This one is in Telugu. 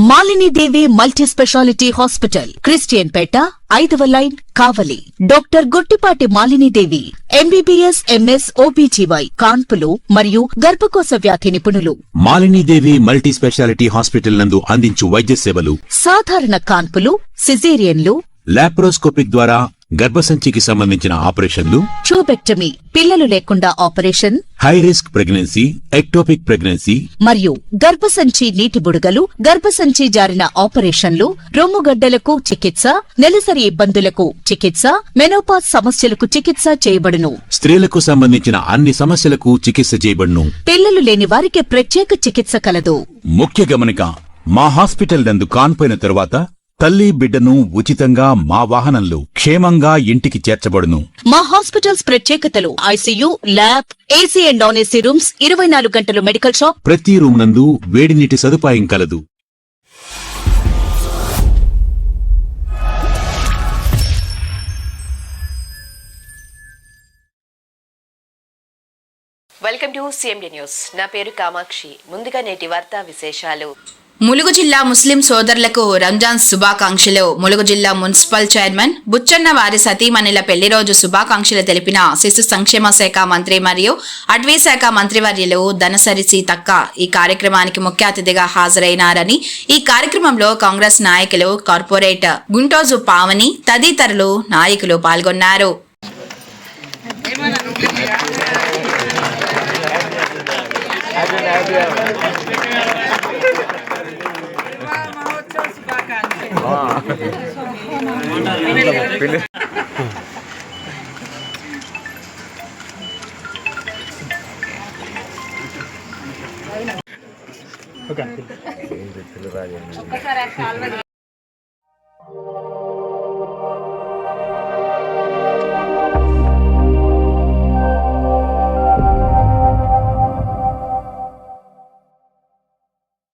మాలిని దేవి మల్టీ స్పెషాలిటీ హాస్పిటల్, క్రిస్టియన్ పేట, 5వ లైన్, కావలి. డాక్టర్ గుట్టిపాటి మాలిని దేవి ఎంబీబీఎస్, ఎంఎస్, ఓబీజీవై, కాన్పులు మరియు గర్భకోశ వ్యాధి నిపుణులు. మాలిని దేవి మల్టీ స్పెషాలిటీ హాస్పిటల్ నందు అందించు వైద్య సేవలు: సాధారణ కాన్పులు, సిజేరియన్లు, లాప్రోస్కోపిక్ ద్వారా గర్భసంచికి సంబంధించిన ఆపరేషన్లు, ట్యూబెక్టమీ, పిల్లలు లేకుండా operation, high risk pregnancy, ectopic pregnancy మరియు గర్భసంచి నీటి బుడగలు, గర్భసంచి జారిన ఆపరేషన్లు, రొమ్ముగడ్డలకు చికిత్స, నెలసరి ఇబ్బందులకు చికిత్స, మెనోపాజ్ సమస్యలకు చికిత్స చేయబడును. స్త్రీలకు సంబంధించిన అన్ని సమస్యలకు చికిత్స చేయబడును. పిల్లలు లేని వారికి ప్రత్యేక చికిత్స కలదు. ముఖ్య గమనిక: మా హాస్పిటల్ నందు కాన్పోయిన తరువాత తల్లి బిడ్డను ఉచితంగా మా వాహనంలో క్షేమంగా ఇంటికి చేర్చబడును. మా హాస్పిటల్స్ ప్రత్యేకతలు: ICU, lab, AC and non AC rooms, 24 గంటలు మెడికల్ షాప్, ప్రతి రూమ్ నందు వేడి నీటి సదుపాయం కలదు. Welcome to CMD news. నా పేరు కామాక్షి. ముందుగా నేటి వార్తా విశేషాలు. ములుగు జిల్లా ముస్లిం సోదరులకు రంజాన్ శుభాకాంక్షలు. ములుగు జిల్లా మున్సిపల్ చైర్మన్ బుచ్చన్న వారి సతీమణిల పెళ్లి రోజు శుభాకాంక్షలు తెలిపిన శిశు సంక్షేమ శాఖ మంత్రి మరియు అటవీ శాఖ మంత్రివర్యులు దనసరి సీతక్క ఈ కార్యక్రమానికి ముఖ్య అతిథిగా హాజరైనారని, ఈ కార్యక్రమంలో కాంగ్రెస్ నాయకులు, కార్పొరేట్ గుంటోజు పావని తదితరులు నాయకులు పాల్గొన్నారు. ఓకే